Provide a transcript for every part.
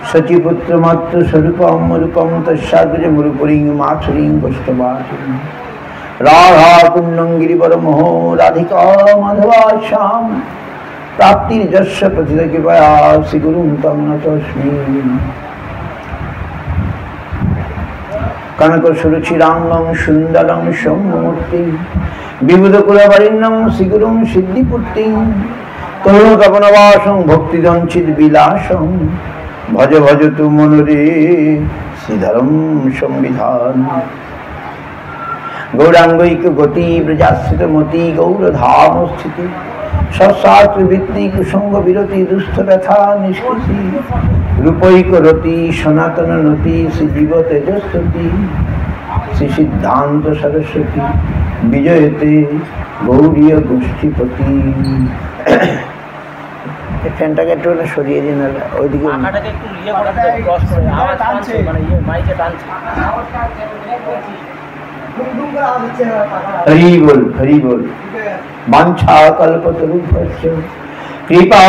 सचिपुत्र मातृ स्वरूपम रूपम तस्याग्रजमुरुपुरीं माथुरीं कष्टवासिनीं राधा कुंडं गिरिवर मोहो राधिका माधवाश्याम प्राप्तिर्यस्य प्रतित कृपया श्रीगुरुं तं नतोऽस्मि। कनकसुरुचिरांगं सुंदरं सौम्यमूर्तिं विबुधकुलवरिण्यं श्रीगुरुं सिद्धिपूर्तिं तरुणतपनवासं भक्तिदंचिद्विलासं भज भज तु मनोरे श्रीधरं संविधान। गौरांगैक गति ब्रजाश्रितमती गौरधाम स्थिति सत्सात्ववृत्ति कुसंग विरति दुष्ट व्यथा निष्कृति रूपैक रति सनातन नति श्री जीव तेजस्वती श्री सिद्धांत सरस्वती विजयते गौरीय गोष्ठीपति। ফ্যানটাকে একটু সরিয়ে দিন, ওইদিকে हरि बोल हरि बोल। वांछा कल्पतरुभ्यश्च कृपा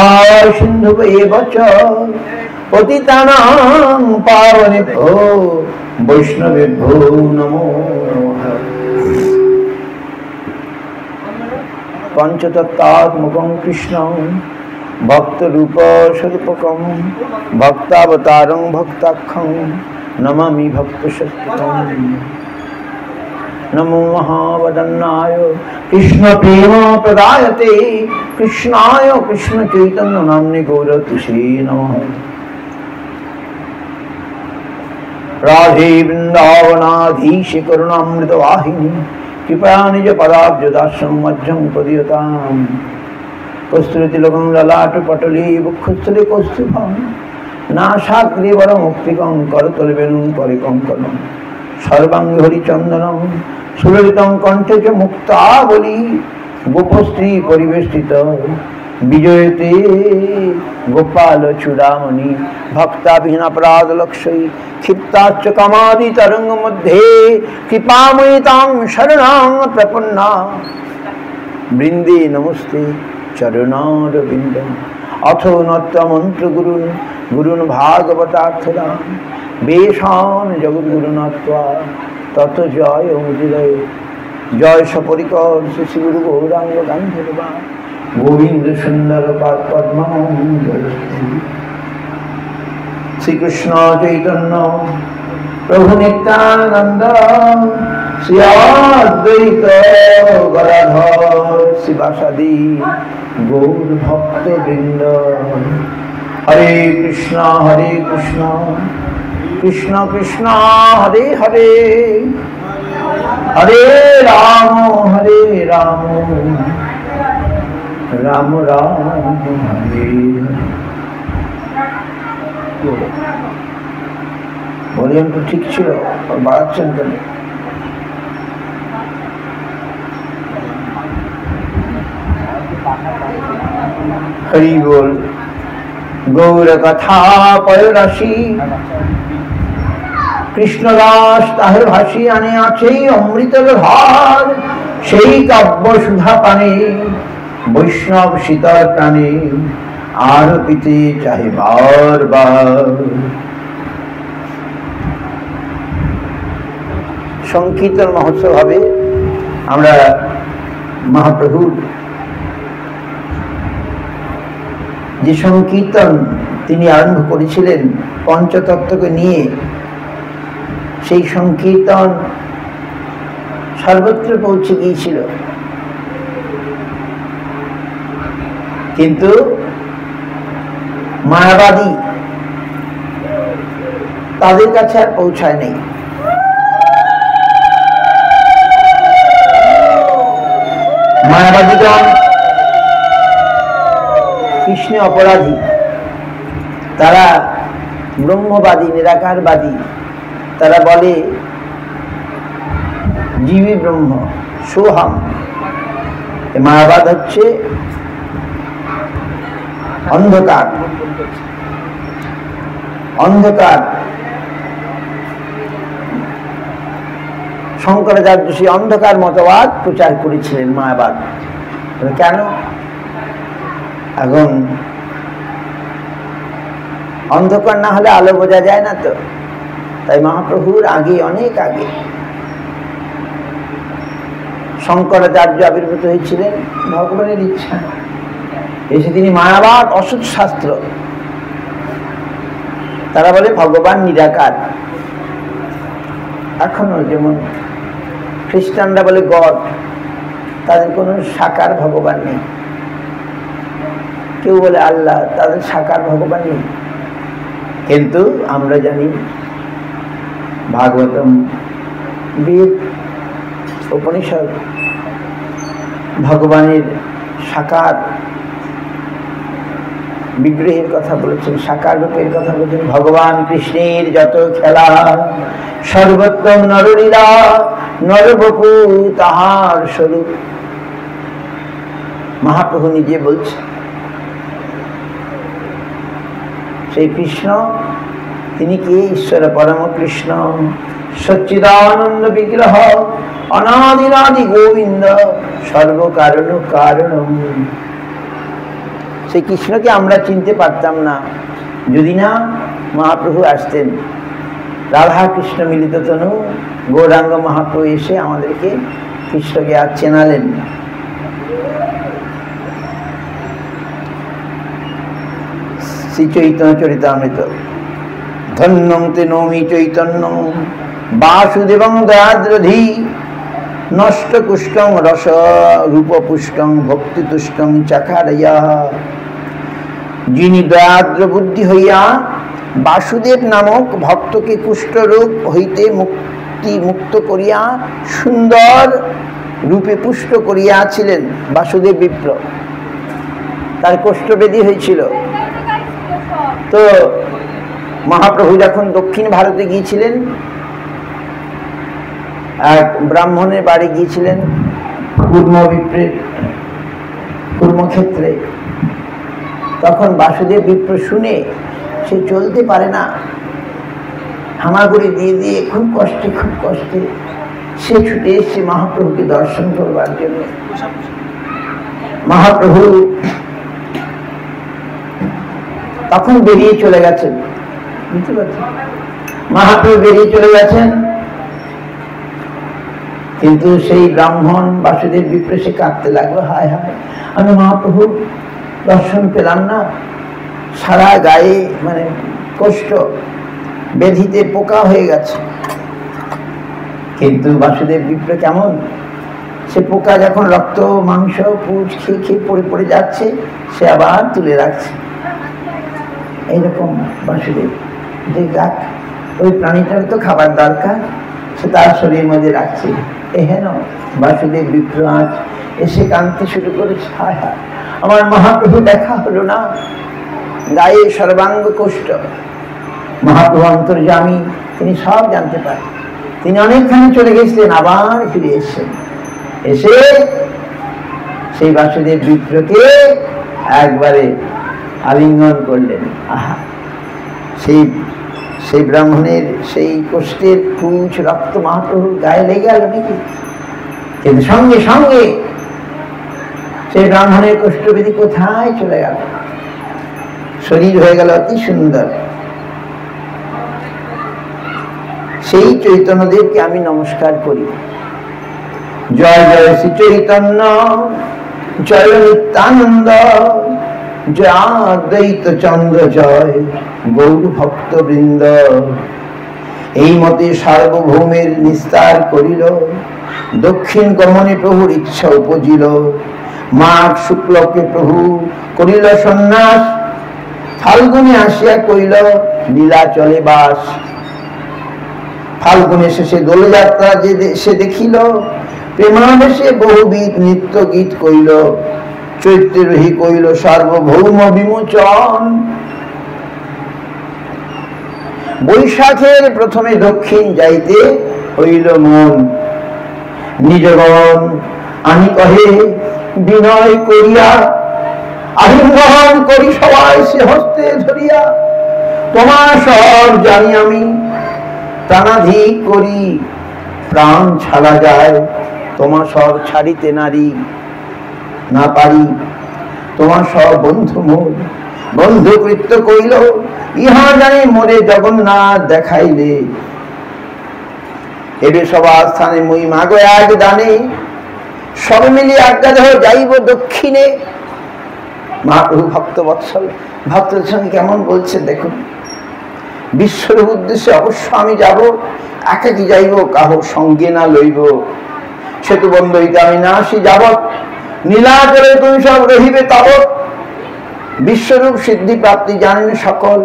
सिन्धुभ्येव च पतितानां पावनेभ्यो वैष्णवेभ्यो नमो नमः। पंचतत्त्वात्मकं कृष्णं भक्तरूप स्वरूपकं भक्तावतारं भक्ताख्यं नमामि भक्तशक्तिकं। नमो महावदन्नाय कृष्ण प्रेम प्रदायते कृष्णाय कृष्ण चैतन्य नाम्ने गौरतुषे नमः। राधे वृंदावनाधीश करुणामृत वाहिनी कृपया निज पदाब्जदासं मध्यं पदीयताम्। कस्तूरितिलकं ललाट पटले वक्षस्थले कौस्तुभं नासाग्रे वरमुक्तिकं करतलवेणुं परिकङ्कणं सर्वांगे हरिचन्दनं सुललितं कण्ठे च मुक्तावली गोपस्त्री परिवेष्टित विजयते गोपाल चूड़ामणि भक्ताभिनपराधलक्षै क्षिप्ताश्च कामादि तरंग मध्ये कृपामयि तां शरणां प्रपन्ना वृन्दे नमस्ते चरणारविन्दम्। अथो नत्वा मंत्र गुरुन् भागवतार्थदा बेशान जगद्गुरुनात्वा तत जय मुदिलय। जय सपरिकर श्री गुरु गौरांग गांधर्वा गोविंद सुंदर पद्म। श्री कृष्ण चैतन्य प्रभु नित्यानंद श्री अद्वैत गदाधर शिवासादि गौर भक्त वृंद। हरे कृष्ण कृष्ण कृष्ण हरे हरे हरे राम राम राम हरे हरे। ভলিউম তো ঠিক ছিল, বাড়াচ্ছেন কেন? হরি বল। গৌর কথা পয়রাশি কৃষ্ণদাস তাহের ভাসি আনে আছে অমৃতের ধার। সেই কাব্য সুধা পানে বৈষ্ণব শীতল প্রাণে আর পিতে চাহে বার বার। সংকীর্তন মহোৎসব হবে। আমরা মহাপ্রভুর যে সংকীর্তন তিনি আরম্ভ করেছিলেন পঞ্চতত্ত্বকে নিয়ে, সেই সংকীর্তন সর্বত্র পৌঁছে গিয়েছিল, কিন্তু মায়াবাদী তাদের কাছে আর পৌঁছায় নেই। মায়াবাদীগণ কৃষ্ণে অপরাধী, তারা ব্রহ্মবাদী নিরাকারবাদী। তারা বলে জীবী ব্রহ্ম সোহাম। মায়াবাদ হচ্ছে অন্ধকার। অন্ধকার শঙ্করাচার্য সেই অন্ধকার মতবাদ প্রচার করেছিলেন, মায়াবাদ। কেন? এখন অন্ধকার না হলে আলো বোঝা যায় না তো। তাই মহাপ্রভুর আগে, অনেক আগে শঙ্করাচার্য আবির্ভূত হয়েছিলেন ভগবানের ইচ্ছা। এসে তিনি মায়াবাদ, অসৎ শাস্ত্র, তারা বলে ভগবান নিরাকার। এখনো যেমন খ্রিস্টানরা বলে গড, তাদের কোনো সাকার ভগবান নেই। কেউ বলে আল্লাহ, তাদের সাকার ভগবান নেই। কিন্তু আমরা জানি ভাগবতম, বেদ, উপনিষদ ভগবানের সাকার বিগ্রহের কথা বলেছেন, সাকার রূপের কথা বলেছেন। ভগবান কৃষ্ণের যত খেলা, সর্বোত্তম নরলীলা, নরবপু তাহার স্বরূপ। মহাপ্রভু নিজে বলছেন সেই কৃষ্ণ, তিনি কি? ঈশ্বর পরম কৃষ্ণ, সচ্চিদানন্দ বিগ্রহ, অনাদিনাদি গোবিন্দ, সর্বকারণ কারণম। সেই কৃষ্ণকে আমরা চিনতে পারতাম না যদি না মহাপ্রভু আসতেন। রাধা কৃষ্ণ মিলিত তনু গৌরাঙ্গ মহাপ্রভু এসে আমাদেরকে কৃষ্ণকে আর চেনালেন। শ্রী চৈতন্য চরিতামৃত, ধন্যং তে নৌমি চৈতন্য বাসুদেবং দয়াদ্রধি, নষ্ট কুষ্টং রস রূপ পুষ্টং ভক্তি তুষ্টং চাখারয়া। যিনি দয়াদ্র বুদ্ধি হইয়া বাসুদেব নামক ভক্তকে কুষ্ঠরোগ হইতে মুক্ত করিয়া সুন্দর রূপে পুষ্ট করিয়াছিলেন। বাসুদেব বিপ্র, তার কোষ্ঠবেদী হয়েছিল। তো মহাপ্রভু যখন দক্ষিণ ভারতে গিয়েছিলেন, এক ব্রাহ্মণের বাড়ি গিয়েছিলেন, কুর্মবিপ্রের কর্মক্ষেত্রে। তখন বাসুদেব বিপ্র শুনে সে চলতে পারে না, হামাগুড়ি দিয়ে দিয়ে খুব কষ্টে সে ছুটে এসছে মহাপ্রভুকে দর্শন করবার জন্য। মহাপ্রভু তখন বেরিয়ে চলে গেছেন, বুঝতে পারছেন? মহাপ্রভু বেরিয়ে চলে গেছেন, কিন্তু সেই ব্রাহ্মণ বাসুদেব বিপ্র সে কাঁদতে লাগলো, হায় হায়, আমি মহাপ্রভু দর্শন পেলাম না, সারা গায়ে মানে কষ্ট, বেধিতে পোকা হয়ে গেছে। কিন্তু বাসুদেব বিপ্র কেমন, সে পোকা যখন রক্ত মাংস পুষ খেয়ে খেয়ে পড়ে পড়ে যাচ্ছে, সে আবার তুলে রাখছে। এইরকম বাসুদেব, যে যাক ওই প্রাণীটার তো খাবার দরকার, সে তার শরীরের মধ্যে রাখছে। হেন বাসুদেব বিপ্র আজ এসে কাঁদতে শুরু করেছে, হায় হায়, আমার মহাপ্রভু দেখা হলো না, গায়ে সর্বাঙ্গ কষ্ট। মহাপ্রভু অন্তর্যামী, তিনি সব জানতে পারেন। তিনি অনেকখানি চলে গেছিলেন, আবার ফিরে এসেছেন। এসে সেই বাসুদেব বিপ্রকে একবারে আলিঙ্গন করলেন। আহা, সেই ব্রাহ্মণের সেই কষ্টের পুঁজ রক্ত মহাপ্রভুর গায়ে লেগে গেল নাকি? কিন্তু সঙ্গে সঙ্গে সেই ব্রাহ্মণের কষ্টবেদী কোথায় চলে গেল, শরীর হয়ে গেল অতি সুন্দর। সেই চৈতন্যদেবকে আমি নমস্কার করি। জয় জয় শ্রী চৈতন্য, জয় নিত্যানন্দ, জয় অদ্বৈত চন্দ্র, জয় গৌর ভক্ত বৃন্দ। এই মতে সার্বভৌমের নিস্তার করিল, দক্ষিণ গমনে প্রভুর ইচ্ছা উপজিল। মাঘ শুক্লকে প্রভু করিল সন্ন্যাস, ফাল্গুনে আসিয়া কইল নীলাচলে বাস। ফাল্গুনে শেষে দোলযাত্রা যে সে দেখিল, প্রেমাবেশে বহুবিধ নৃত্য গীত কইল। চৈত্রে রহি কইল সার্বভৌম বিমোচন। বৈশাখের প্রথমে দক্ষিণ যাইতে হইল মন, নিজগণ আনি কহে বিনয় করিয়া, আলিঙ্গন করি সবাই সে হস্তে ধরিয়া। তোমার সব জানি আমি, প্রাণাধিক করি প্রাণ ছাড়া যায়, তোমার সব ছাড়িতে নারী না পারি। তোমার সব বন্ধু মোর বন্ধু কৃত্য কইল, ইহা জানি মোরে জগন্নাথ দেখাইলে, এবে সবার স্থানে মুই মাগো এক দানে, সবে মিলিয়ে আজ্ঞা দেহ যাইব দক্ষিণে। মহাপ্রভু ভক্ত বৎসল, ভক্তদের সঙ্গে কেমন বলছে দেখুন, বিশ্বরূপ উদ্দেশ্যে অবশ্য আমি যাব, একাকি যাইব, কাহ সঙ্গে না লইব। সেতু বন্ধ হইতে আমি না আসি যাবৎ, নীলাচলে তুমি সব রহিবে তাবৎ। বিশ্বরূপ সিদ্ধি প্রাপ্তি জানেন সকল,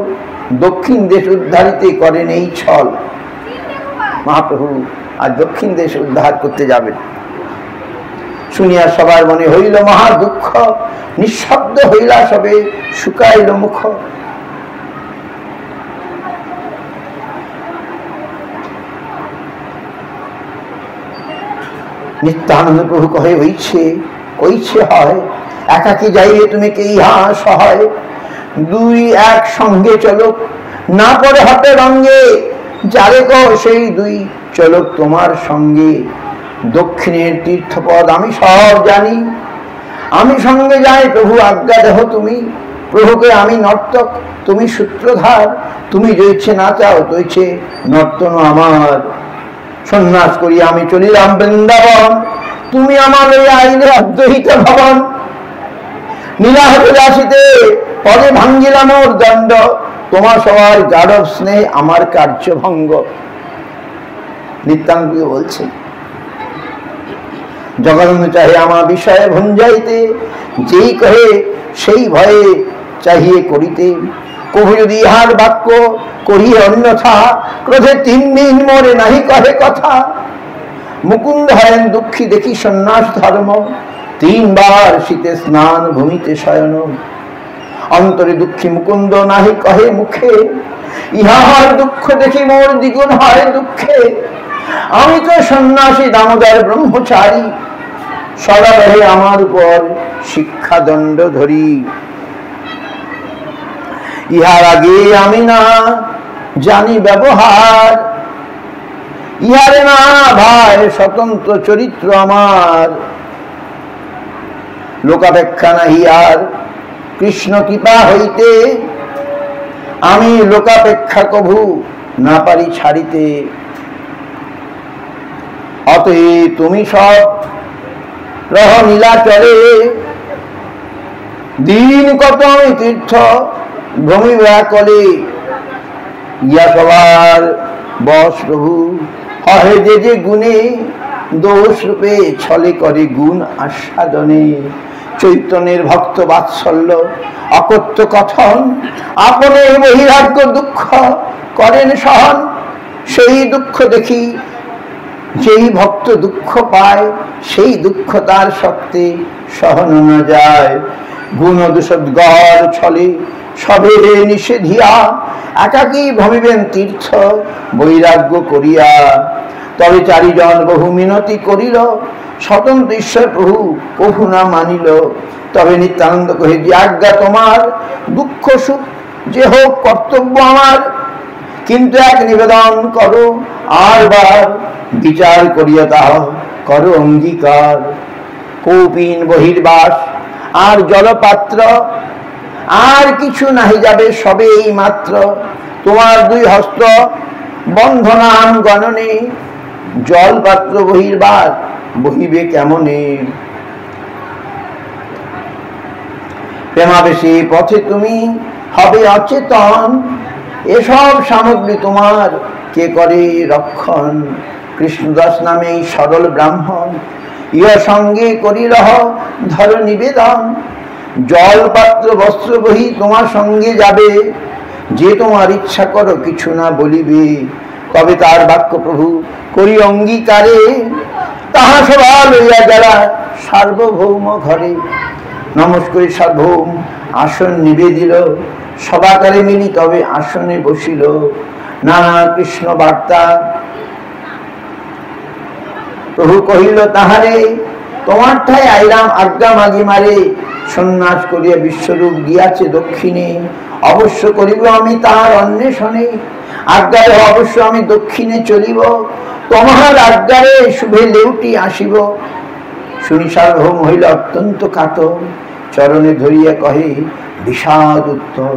দক্ষিণ দেশ উদ্ধারিতে করেন এই ছল। মহাপ্রভু আর দক্ষিণ দেশ উদ্ধার করতে যাবেন। শুনিয়া সবার মনে হইল মহা দুঃখ, নিঃশব্দ হইলা সবে শুকাইল মুখ। নিত্যানন্দ প্রভু কহে হইছে, কইছে হয়, একাকি যাইবে তুমি কে ইহা সহায়। দুই এক সঙ্গে চলক, না পরে হাতে রঙ্গে, যারে কহ সেই দুই চলক তোমার সঙ্গে। দক্ষিণের তীর্থপদ আমি সব জানি, আমি সঙ্গে যাই প্রভু আজ্ঞা দেহ তুমি। প্রভুকে আমি নর্তক, তুমি সূত্রধার, তুমি জয়ছে না চাও তৈছে নর্তন আমার। সন্ন্যাস করি আমি চলিলাম বৃন্দাবন, তুমি আমার লইয়া আইলে অদ্বৈত ভবন। নীলাহত রাশিতে পদে ভাঙ্গিলাম ওর দণ্ড, তোমার সবার গাঢ় স্নেহ আমার কার্যভঙ্গ। নিত্যানন্দ বলছে জগন্নাথ চাহে আমার বিষয়ে ভঞ্জাইতে, যেই কহে সেই ভয়ে চাহিয়ে করিতে। কবু যদি ইহার বাক্য করিয়ে অন্যথা, ক্রোধে 3 দিন মোরে নাহি কহে কথা। মুকুন্দ হরেন দুঃখী দেখি সন্ন্যাস ধর্ম, 3 বার শীতে স্নান ভূমিতে শয়ন। অন্তরে দুঃখী মুকুন্দ নাহি কহে মুখে, ইহার দুঃখ দেখি মোর দ্বিগুণ হয় দুঃখে। আমি তো সন্ন্যাসী দামোদর ব্রহ্মচারী, সদা রহে আমার উপর শিক্ষাদণ্ড ধরি। ইহার আগে আমি না জানি ব্যবহার, ইহারে না ভাই স্বতন্ত্র চরিত্র আমার। লোকাপেক্ষা নাহি আর কৃষ্ণ কৃপা হইতে, আমি লোকাপেক্ষা কভু না পারি ছাড়িতে। অতএব তুমি সব রহ নীলাচলে, দিন কত আমি তীর্থ ভূমি কলে। ইয়া সবার বস প্রভু হয় যে যে গুণে, দোষ রূপে ছলে করে গুণ আস্বাদনে। চৈতন্যের ভক্ত বাৎসল্য অকথ্য কথন, আপনে বহিরাগ্য দুঃখ করেন সহন। সেই দুঃখ দেখি যেই ভক্ত দুঃখ পায়, সেই দুঃখ তার শক্তি সহন না যায়। গুণ দূষদ গড় ছলে সবে নিষেধিয়া, একাকী ভবিবেন তীর্থ বৈরাগ্য করিয়া। তবে 4 জন বহু মিনতি করিল, স্বতন্ত্র ঈশ্বর প্রভু কভু না মানিল। তবে নিত্যানন্দ কহে যে আজ্ঞা তোমার, দুঃখ সুখ যে হোক কর্তব্য আমার। কিন্তু এক নিবেদন করো, আর বার বিচার করিয়া তাহা করো অঙ্গীকার। কৌপিন বহির্বাস আর জলপাত্র, আর কিছু নাহি যাবে সবে এই মাত্র। তোমার 2 হস্ত বন্ধনান গণনে, জলপাত্র বহির্বাস বহিবে কেমনে। প্রেমাবেশী পথে তুমি হবে অচেতন, এসব সামগ্রী তোমার কে করে রক্ষণ। কৃষ্ণদাস নামে এই সরল ব্রাহ্মণ, ইহা সঙ্গে করিল ধর নিবেদন। জলপাত্র বস্ত্র বহি তোমার সঙ্গে যাবে, যে তোমার ইচ্ছা করো কিছু না বলিবে। তবে তার বাক্য প্রভু করি অঙ্গীকারে, তাহা সভা লইয়া যারা সার্বভৌম ঘরে। নমস্কার সার্বভৌম আসন নিবেদিল, সভাকারে মিলি তবে আসনে বসিল। নানা কৃষ্ণ বার্তা প্রভু কহিল তাহারে, তোমার ঠাই আইলাম আজ্ঞা মাগি মারে। সন্ন্যাস করিয়া বিশ্বরূপ গিয়াছে দক্ষিণে, অবশ্য করিব আমি তাহার অন্বেষণে। আজ্ঞারে অবশ্য আমি দক্ষিণে চলিব, তোমার আজ্ঞারে শুভে লেউটি আসিব। শুনি সার্বভৌম হইল অত্যন্ত কাতর, চরণে ধরিয়া কহে বিষাদ উত্তর।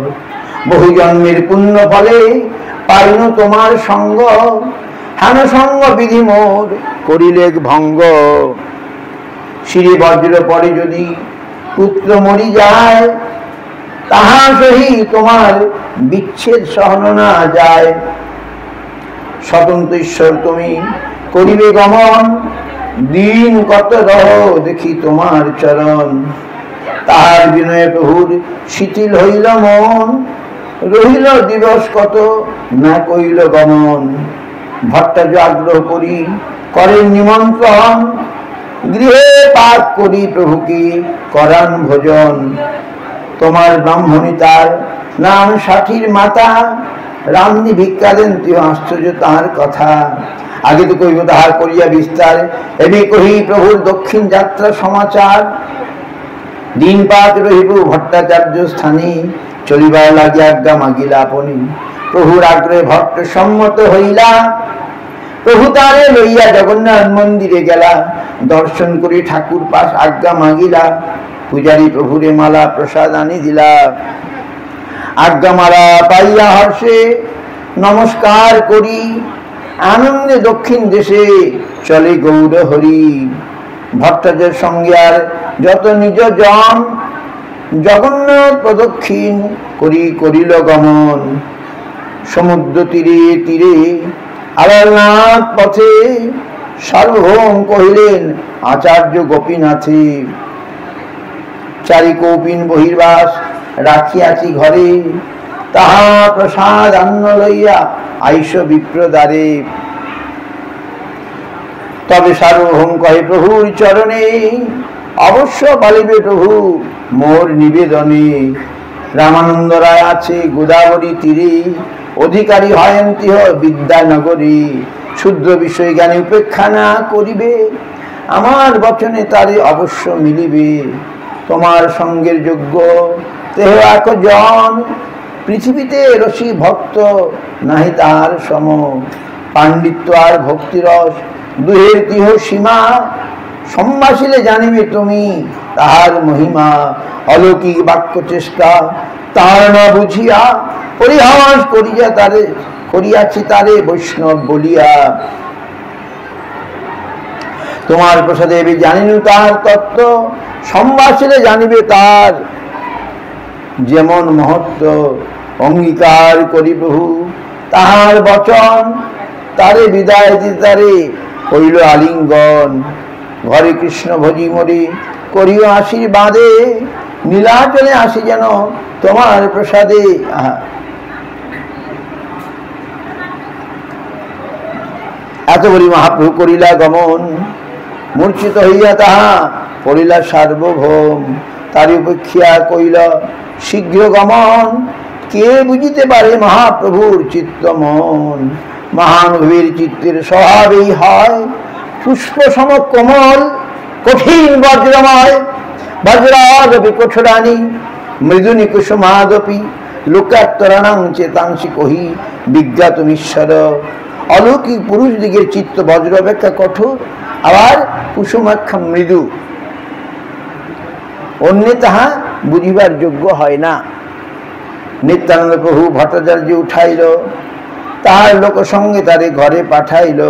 বহু জন্মের পুণ্য ফলে পাইন তোমার সঙ্গ, হেন সঙ্গ বিধি মোর করিলে ভঙ্গ। শিরে বজ্র পরে যদি পুত্র মরি যায়, তাহা সহি তোমার বিচ্ছেদ সহন না যায়। স্বতন্ত্র ঈশ্বর তুমি করিবে গমন, দিন কত রহ দেখি তোমার চরণ। তাহার বিনয়ে প্রভুর শিথিল হইল মন, রহিল দিবস কত না কইল গমন। ভট্টাচার্য আগ্রহ করি করেন নিমন্ত্রণ, গৃহে পাক করি প্রভুকে করান ভোজন। তোমার ব্রাহ্মণী তার নাম ষাঠির মাতা, রামনি ভিক্ষা দেন তুই আশ্চর্য তাহার কথা। আগে তো কইব তাহার করিয়া বিস্তার, এবে কহি প্রভুর দক্ষিণ যাত্রা সমাচার। দিন পাত রহিব ভট্টাচার্য স্থানে, চলিবার লাগে আজ্ঞা মাগিলা আপনি। প্রভুর আগ্রহে ভট্ট সম্মত হইলা, প্রভু তারে লইয়া জগন্নাথ মন্দিরে গেলা। দর্শন করি ঠাকুর পাশ আজ্ঞা মাগিলা, পূজারী প্রভুরে মালা প্রসাদ আনি দিলা। আজ্ঞা মালা পাইয়া হর্ষে নমস্কার করি, আনন্দে দক্ষিণ দেশে চলে গৌর হরি। ভট্টাচার্যের সঙ্গে আর যত নিজ জন, জগন্নাথ প্রদক্ষিণ করি করিল গমন। সমুদ্র তীরে তীরে আলারনাথ পথে, সার্বভৌম কহিলেন আচার্য গোপীনাথে। চারি কৌপিন বহির্বাস রাখিয়াছি ঘরে, তাহা প্রসাদ অন্ন লইয়া আইস বিপ্রদ্বারে। তবে সার্বভৌম কহে প্রভুর চরণে, অবশ্য পালিবে প্রভু মোর নিবেদনে। রামানন্দ রায় আছে গোদাবরী তীরে, অধিকারী হয়েন তিহ বিদ্যানগরী। শুদ্ধ বিষয় জ্ঞানে উপেক্ষা না করিবে, আমার বচনে তারে অবশ্য মিলিবে। তোমার সঙ্গের যোগ্য তেহ এক জন, পৃথিবীতে রসি ভক্ত নাহি তাহার সম। পাণ্ডিত্য আর ভক্তিরস দুহের তিহ সীমা, সম্ভাষিলে জানিবে তুমি তাহার মহিমা। অলৌকিক বাক্য চেষ্টা তাহার না বুঝিয়া, পরিহাস করিয়া তারে করিয়াছি তারে বৈষ্ণব বলিয়া। তোমার প্রসাদে জানিনু তাহার তত্ত্ব, সম্ভাষিলে জানিবে তার যেমন মহত্ব। অঙ্গীকার করি প্রভু তাহার বচন, তারে বিদায় দিতারে কইল আলিঙ্গন। ঘরে কৃষ্ণ ভজি মরি করিও আশীর্বাদে, নীলাচলে আসি যেন তোমার প্রসাদে। এত বলি মহাপ্রভু করিলা গমন, মূর্ছিত হইয়া তাহা পড়িলা সার্বভৌম। তার উপেক্ষিয়া কইল শীঘ্র গমন, কে বুঝিতে পারে মহাপ্রভুর চিত্ত মন। মহানুভীর চিত্তের স্বভাবেই হয় পুষ্প সম কোমল, কঠিন বজ্রময়। বজ্রাদপি কঠোরানি মৃদুনি কুসুমাদপি, লোকাত্তরাণাং চেতাংসি কহি বিজ্ঞাতমীশ্বর। অলৌকিক পুরুষ দিগের চিত্ত বজ্র অপেক্ষা কঠোর, আবার কুসুমাক্ষা মৃদু, অন্যে তাহা বুঝিবার যোগ্য হয় না। নিত্যানন্দ প্রভু ভট্টাচার্য উঠাইল, তাহার লোক সঙ্গে তারে ঘরে পাঠাইল।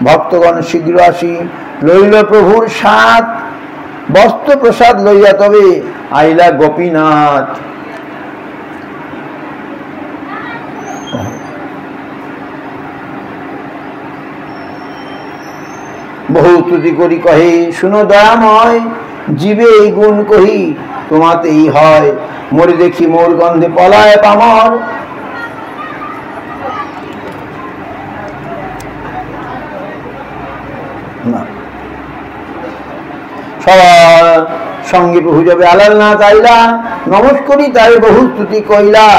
ভক্তগণ শীঘ্র আসি লইল প্রভুর সাথ, বস্ত্র প্রসাদ লইয়া তবে আইলা গোপীনাথ। বহু তুতি করি কহে শুনো দয়াময়, জীবে এই গুণ কহি তোমাতেই হয়। মরে দেখি মোর গন্ধে পলায় পামর, সবার সঙ্গে প্রভু যাবে আলালনাথ আইলা। নমস্করি তাই বহু স্তুতি কইলা,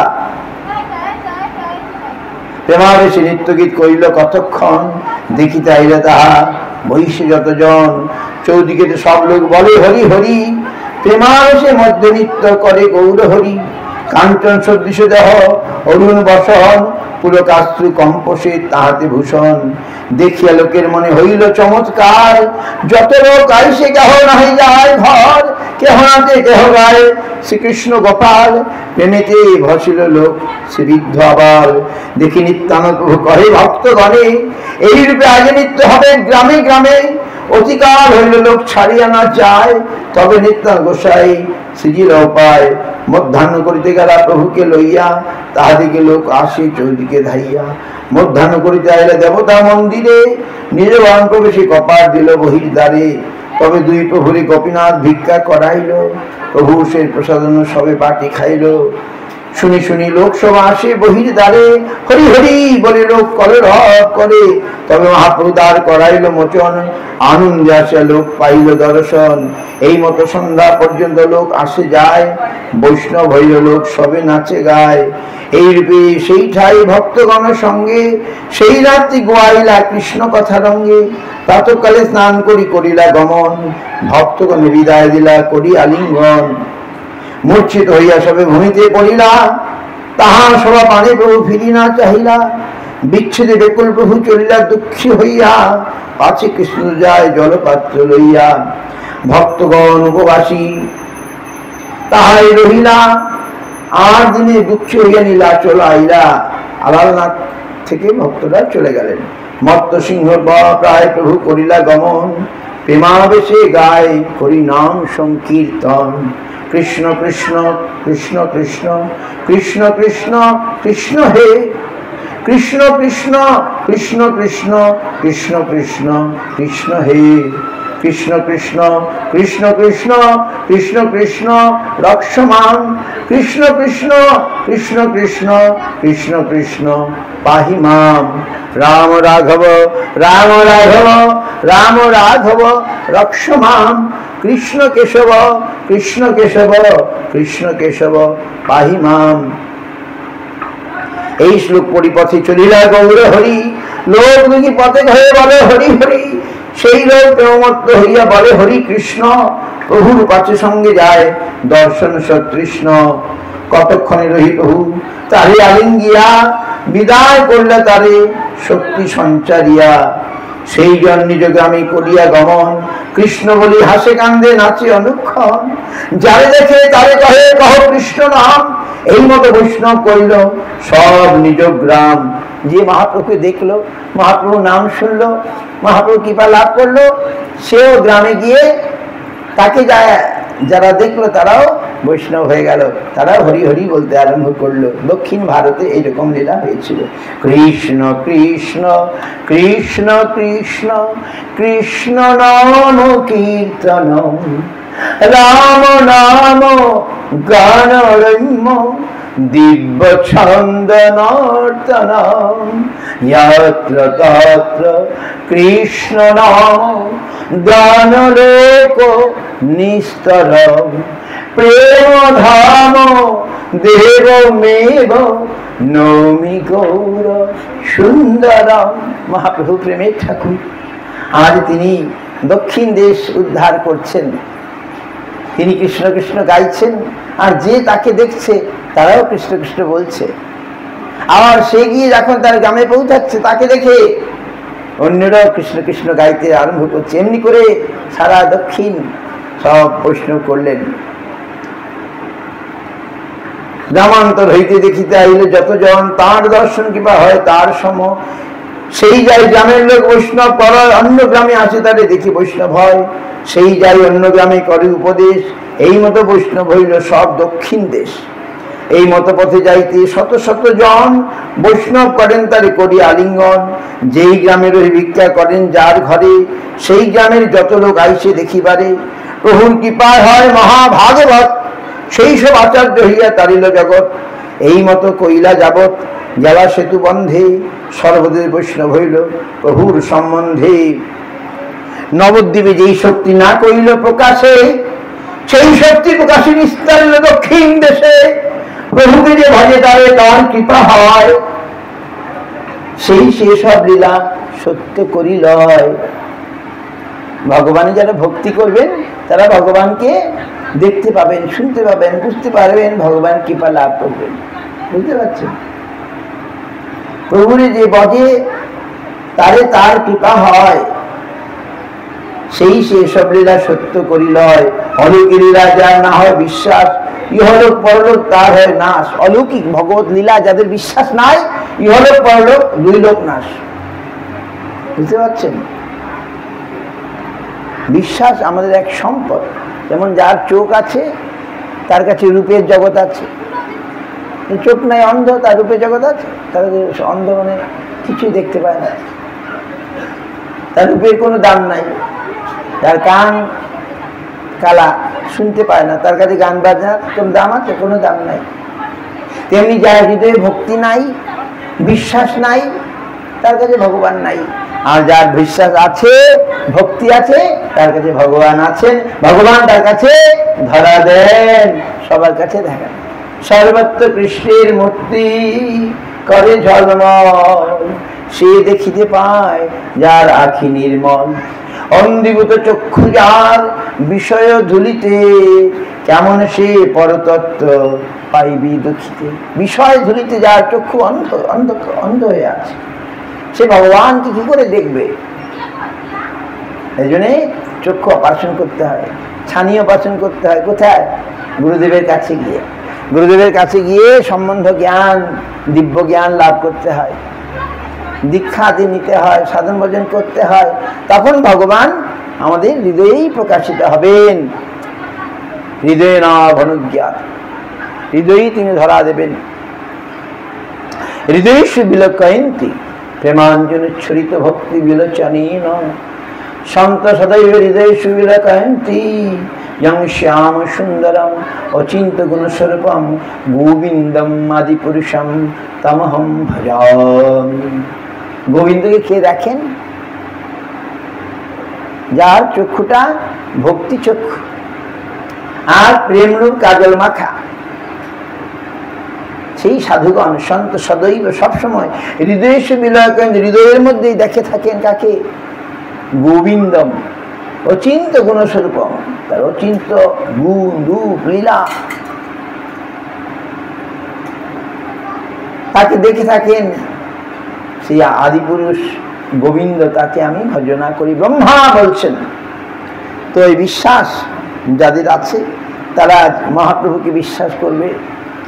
প্রেমাবেশে নিত্য গীত কইল কতক্ষণ। দেখিতে আইলা তাহা বহিষে যতজন, চৌদিকে সব লোক বলে হরি হরি। প্রেমাবেশে মধ্যে নৃত্য করে গৌর হরি। কাঞ্চন সদৃশ দেহ অরুণ বসন, পুলকাশ্রু কম্পসে তাহাতে ভূষণ, দেখিয়া লোকের মনে হইল চমৎকার। যত লোক আইসে কেহ নাহি যায় ঘর, কেহ নাচে কেহ গায় শ্রীকৃষ্ণ গোপাল। প্রেমেতে ভসিল লোক শ্রীবৃদ্ধ আবার, দেখি নিত্যানন্দ প্রভু কহে ভক্তগণে, এই রূপে আগে নিত্য হবে গ্রামে গ্রামে। অতিকাল হইল লোক ছাড়িয়া না যায়, তবে নিত্যানন্দ গোসাই শ্রীজির উপায়। মধ্যাহ্ন করিতে গেলা প্রভুকে লইয়া, তাহাদিকে লোক আসে চৌদিকে ধাইয়া। মধ্যাহ্ন করিতে আইলে দেবতা মন্দিরে, নিজ বাহন প্রবেশে কপাট দিল বহির দ্বারে। তবে দুই প্রভুরে গোপীনাথ ভিক্ষা করাইল, প্রভু সেই প্রসাদন সবে পাটি খাইল। শুনি শুনি লোক সব আসে বহির দ্বারে, হরি হরি বলে লোক কলরব করে। তবে মহাপ্রভু দ্বার করাইল মোচন, আনন্দে আসে লোক পাইল দর্শন। এই মতো সন্ধ্যা পর্যন্ত লোক আসে যায়, বৈষ্ণব হইল লোক সবে নাচে গায়। এই রূপে সেই ঠাই ভক্তগণ সঙ্গে, সেই রাত্রি গোয়াইলা কৃষ্ণ কথা রঙ্গে। প্রাতঃকালে স্নান করি করিলা গমন, ভক্তগণে বিদায় দিলা করি আলিঙ্গন। মূর্ছিত হইয়া সবে ভূমিতে পড়িলা, তাহার সভা পানে প্রভু ফিরি না চাহিলা। বিচ্ছেদে বেকুল প্রভু চলিলা দুঃখী হইয়া, পাছে কৃষ্ণ যায় জলপাত্র লইয়া। ভক্তগণ উপবাসী তাহাই রহিলা, আর দিনে দুঃখী হইয়া নীলা চলা আইলা। আলালনাথ থেকে ভক্তরা চলে গেলেন। মত্ত সিংহ প্রায় প্রভু করিলা গমন, প্রেমাবেশে গায় হরি নাম সংকীর্তন। কৃষ্ণ কৃষ্ণ কৃষ্ণ কৃষ্ণ কৃষ্ণ কৃষ্ণ কৃষ্ণ হে, কৃষ্ণ কৃষ্ণ কৃষ্ণ কৃষ্ণ কৃষ্ণ কৃষ্ণ কৃষ্ণ হে। কৃষ্ণ কৃষ্ণ কৃষ্ণ কৃষ্ণ কৃষ্ণ কৃষ্ণ রক্ষমাণ, কৃষ্ণ কৃষ্ণ কৃষ্ণ কৃষ্ণ কৃষ্ণ কৃষ্ণ পাহি মাম। রাম রাঘব রাম রাঘব রাম রাঘব রক্ষমাম, কৃষ্ণ কেশব কৃষ্ণ কেশব কৃষ্ণ কেশব পাহি মাম। এই শ্লোক পরিপথে চলিলা গৌর হরি, লোক দেখি পথে হয়ে বলে হরি হরি। সেই লোক প্রেমমত্ত হইয়া বলে হরি কৃষ্ণ, প্রভুর পাছে সঙ্গে যায় দর্শন সতৃষ্ণ। কতক্ষণে রহি প্রভু তারে আলিঙ্গিয়া, বিদায় করলে তারে শক্তি সঞ্চারিয়া। সেই জন নিজ গ্রামে করিয়া গমন, কৃষ্ণ বলি হাসে কান্দে নাচে অনুক্ষণ। যারে দেখে তারে কহে কহ কৃষ্ণ নাম, এই মতো বৈষ্ণব করিল সব নিজ গ্রাম। যে মহাপ্রভুকে দেখলো, মহাপ্রভু নাম শুনলো, মহাপ্রভু কৃপা লাভ করলো, সেও গ্রামে গিয়ে তাকে যারা দেখলো তারাও বৈষ্ণব হয়ে গেল, তারাও হরি হরি বলতে আরম্ভ করলো। দক্ষিণ ভারতে এইরকম লীলা হয়েছিল। কৃষ্ণ কৃষ্ণ কৃষ্ণ কৃষ্ণ কৃষ্ণ নাম কীর্তন, রাম নাম গানরম্য দিব্য ছন্দ নর্তন। যত্র তত্র কৃষ্ণ নাম গানলোক নিস্তর, প্রেম ধাম দেবমেব নৌমি গৌর সুন্দরম। মহাপ্রভু প্রেমের ঠাকুর, আজ তিনি দক্ষিণ দেশ উদ্ধার করছেন। তিনি কৃষ্ণ কৃষ্ণ গাইছেন, আর যে তাকে দেখছে তারাও কৃষ্ণ কৃষ্ণ বলছে। আবার সে গিয়ে যখন তার গ্রামে পৌঁছাচ্ছে, তাকে দেখে অন্যরাও কৃষ্ণ কৃষ্ণ গাইতে আরম্ভ করছে। এমনি করে সারা দক্ষিণ সব বৈষ্ণব করলেন। গ্রামান্তর হইতে দেখিতে আইলে যতজন, তার দর্শন কৃপা হয় তার সম। সেই যাই গ্রামের লোক বৈষ্ণব করার, অন্য গ্রামে আসে তারে দেখি বৈষ্ণব হয়। সেই যাই অন্য গ্রামে করে উপদেশ, এই মতো বৈষ্ণব হইল সব দক্ষিণ দেশ। এই মতো পথে যাইতে শত শত জন, বৈষ্ণব করেন তারে করি আলিঙ্গন। যেই গ্রামের ভিক্ষা করেন যার ঘরে, সেই গ্রামের যত লোক আইসে দেখিবারে। প্রভুর কৃপায় হয় মহাভাগবত, সেই সব আচার্য হইয়া তারিল জগৎ। এই মতো কইলা যাবৎ জলা সেতু বন্ধে, সর্বদেব বৈষ্ণব হইল প্রভুর সম্বন্ধে। নবদ্বীপে যেই শক্তি না কইল প্রকাশে, সেই শক্তি প্রকাশে নিস্তার দক্ষিণ দেশে। প্রভুকে যে ভজে তারে তার কৃপা হয়, সেই সব লীলা সত্য করি লয়। ভগবানে যারা ভক্তি করবেন তারা ভগবানকে দেখতে পাবেন, শুনতে পাবেন, বুঝতে পারবেন, ভগবান কৃপা লাভ করবেন। বুঝতে পারছেন? প্রভুরে যে বজে তারে তার কৃপা হয়, সেই সে সব লীলা সত্য করিলয়। অলৌকিক লীলা যার না হয় বিশ্বাস, ইহলোক পরলোক তার হয় নাশ। অলৌকিক ভগবত লীলা যাদের বিশ্বাস নাই, ইহলোক পরলোক দুই লোক নাশ। বুঝতে পারছেন? বিশ্বাস আমাদের এক সম্পদ। যেমন যার চোখ আছে তার কাছে রূপের জগৎ আছে, চোখ নাই অন্ধ, তার রূপের জগৎ আছে। তার অন্ধ মানে কিছুই দেখতে পায় না, তার রূপের কোনো দাম নাই। যার কান কালা, শুনতে পায় না, তার কাছে গান বাজনার কোনো দাম আছে? কোনো দাম নাই। তেমনি যার হৃদয়ে ভক্তি নাই, বিশ্বাস নাই, তার কাছে ভগবান নাই। আর যার বিশ্বাস আছে, ভক্তি আছে, তার কাছে ভগবান আছেন। ভগবান তার কাছে ধরা দেন, সবার কাছে দেখেন। সর্বত্র কৃষ্ণের মূর্তি করে ঝলমল, সে দেখিতে পায় যার আখি নির্মল। অন্ধীভূত চক্ষু যার বিষয় ধুলিতে, কেমন সে পরতত্ত্ব পাইবি দেখিতে। বিষয় ধুলিতে যার চক্ষু অন্ধ অন্ধ অন্ধ হয়ে আছে, সে ভগবানকে কি করে দেখবে? এই জন্যে চক্ষু অপারেশন করতে হয়, ছানি অপারেশন করতে হয়। কোথায়? গুরুদেবের কাছে গিয়ে। গুরুদেবের কাছে গিয়ে সম্বন্ধ জ্ঞান, দিব্য জ্ঞান লাভ করতে হয়, দীক্ষা আদি নিতে হয়, সাধন ভজন করতে হয়। তখন ভগবান আমাদের হৃদয়েই প্রকাশিত হবেন। হৃদয়ে না অনুজ্ঞাত, হৃদয়েই তিনি ধরা দেবেন। হৃদয়েষু বিলোকয়ন্তি প্রেমাঞ্জনোচ্ছরিত ভক্তি বিলোচনীন, সন্ত সদৈব হৃদয়েষু বিলোকয়ন্তি যং শ্যাম সুন্দরম অচিন্ত গুণস্বরূপম গোবিন্দম আদি পুরুষম তমহম ভজামি। গোবিন্দকে খেয়ে দেখেন, যার চক্ষুটা ভক্তি চক্ষু আর প্রেমরূপ কাজল মাখা, সেই সাধুগণ সন্ত সদৈব সবসময় হৃদয়েষু বিলয়কেন, হৃদয়ের মধ্যেই দেখে থাকেন কাকে? গোবিন্দম অচিন্ত গুণস্বরূপম, তার অচিন্ত গুণ রূপ লীলা, তাকে দেখে থাকেন। সেই আদিপুরুষ গোবিন্দ, তাকে আমি ভজনা করি, ব্রহ্মা বলছেন। তো এই বিশ্বাস যাদের আছে তারা মহাপ্রভুকে বিশ্বাস করবে,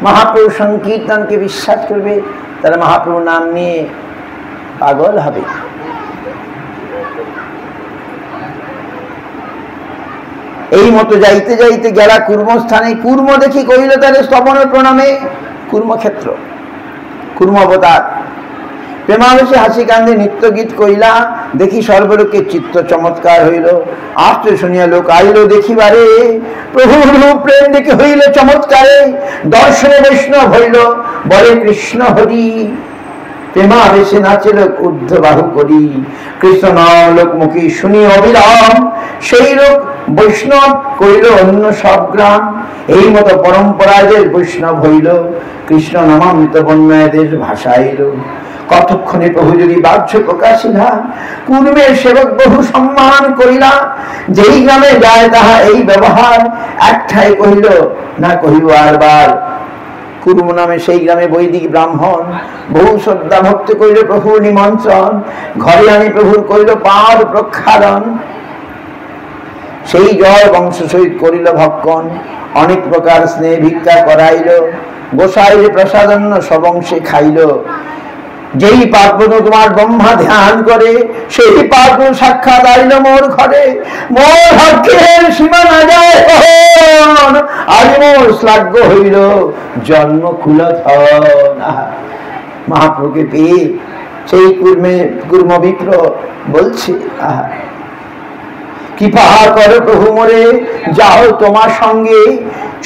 মহাপ্রভু সংকীর্তনকে বিশ্বাস করবে, তারা মহাপ্রভু নাম নিয়ে পাগল হবে। এই মতো যাইতে যাইতে গেলা কুর্মস্থানে, কুর্ম দেখি কহিল তারে স্তবন প্রণামে। কুর্মক্ষেত্র, কুর্ম অবতার। প্রেমাবেশে হাসি কান্দে নিত্য গীত কইলা, দেখি সর্বলোকে চিত্ত চমৎকার হইল। আশ্চর্য শুনিয়া লোক আইল দেখিবারে, প্রভুর রূপ প্রেম দেখে হইল চমৎকারে। দর্শনে বৈষ্ণব হইল, বলে কৃষ্ণ হরি। প্রেমাবেশে নাচে লোক ঊর্ধ্ব বাহু করি, কৃষ্ণ নাম লোকমুখী শুনি অবিরাম। সেই লোক বৈষ্ণব কইল অন্য সব গ্রাম। এই মতো পরম্পরাদের বৈষ্ণব হইল, কৃষ্ণ নামামৃত বন্যাদের ভাষাইল। কতক্ষণে প্রভু যদি বাহ্য প্রকাশিলা, পূর্বের সেবক বহু সম্মান করিলা। যেই গ্রামে যায় তাহা এই ব্যবহার, একঠাই কহিল না কহিব আরবার। কুর্ম নামে সেই গ্রামে বৈদিক ব্রাহ্মণ, বহু শ্রদ্ধা ভক্তি করিল প্রভুর নিমন্ত্রণ। ঘরে আনি প্রভুর করিল পাদ প্রক্ষালন। সেই জয় বংশ সহিত করিল ভক্ষণ, অনেক প্রকার স্নেহ ভিক্ষা করাইল। গোসাইলে প্রসাদন্ন সবংশে খাইল। যেই পার্বণ তোমার ব্রহ্মা ধ্যান করে, সেই পার্বণ সাক্ষাৎ আইল মোর ঘরে। মোর ভাগ্যের সীমা না যায় কখন, আজ মোর শ্লাঘ্য হইল জন্ম কুলধন। মহাপ্রভুকে পেয়ে সেই কুর্ম বিপ্র বলছে, আহা কৃপা করো প্রভু মোরে, যাও তোমার সঙ্গে,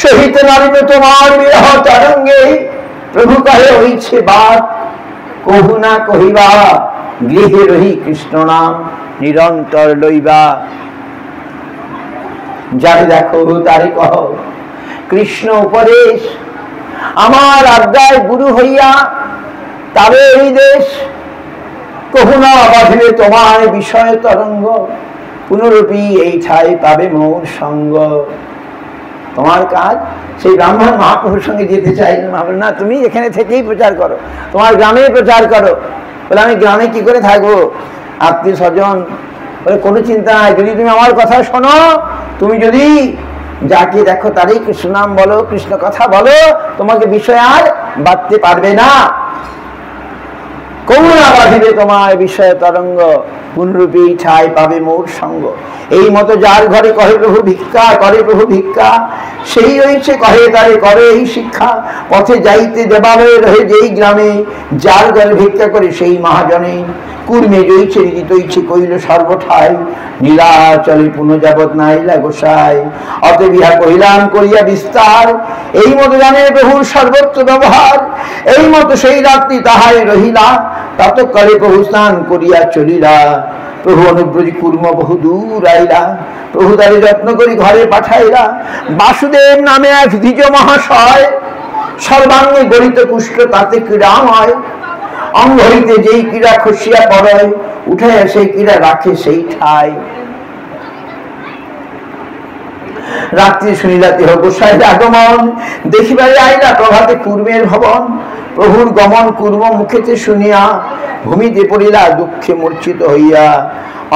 সহিত নারিল তোমার বিরহ তরঙ্গে। প্রভু কহে হইছে বাদ, কহু না কহিবা, গৃহে রহি কৃষ্ণ নাম নিরন্তর লইবা। যারে দেখো তারে কহ কৃষ্ণ উপদেশ, আমার আজ্ঞায় গুরু হইয়া তবে এই দেশ। কহু না বাঁধিলে তোমার বিষয় তরঙ্গ, পুনরূপী এই ঠাই পাবে মোর সঙ্গ। তোমার কাজ সেই ব্রাহ্মণ মহাপ্রভুর সঙ্গে যেতে চাইলেন। মহাপ্রভু না, তুমি এখানে থেকেই প্রচার করো, তোমার গ্রামে প্রচার করো। বলে আমি গ্রামে কি করে থাকবো, আত্মীয় স্বজন। বলে কোনো চিন্তা নাই, যদি তুমি আমার কথা শোনো, তুমি যদি যাকে দেখো তারই কৃষ্ণ নাম বলো, কৃষ্ণ কথা বলো, তোমাকে বিষয় আর বাঁধতে পারবে না। করুণা বাঁধিবে তোমার বিষয় তরঙ্গ, পুনরূপে ঠাই পাবে মোর সঙ্গ। এই মতো যার ঘরে কহে প্রভু ভিক্ষা, করে প্রভু ভিক্ষা, সেই রয়েছে কহে তারে করে এই শিক্ষা। পথে যাইতে দেবালয় রহে যেই গ্রামে, যার ঘরে ভিক্ষা করে সেই মহাজনে। কুর্মে জয়ছে রীতইছে কইল সর্বঠাই, নীলাচলে পুনঃযাবৎ নাইলা গোসাই। অত বিহা কহিলাম করিয়া বিস্তার, এই মতো জানে প্রভুর সর্বত্র ব্যবহার। এই মতো সেই রাত্রি তাহাই রহিলা, ততকালে প্রভু স্নান করিয়া চলিলা। প্রভু অনুব্রজি কুর্ম বহু দূর আইলা, প্রভু তারে যত্ন করি ঘরে পাঠাইলা। বাসুদেব নামে এক দ্বিজ মহাশয়, সর্বাঙ্গে গরিত কুষ্ঠ তাতে ক্রীড়াময়। অঙ্গ হইতে যেই ক্রীড়া খসিয়া পড়ে, উঠে সেই ক্রীড়া রাখে সেই ঠাই। রাত্রি শুনিলা দেহ গোসাইর আগমন, দেখিবারে আইলা প্রভাতে কুর্মের ভবন। প্রভুর গমন কুর্ম মুখেতে শুনিয়া, ভূমিতে পড়িলা দুঃখে মূর্ছিত হইয়া।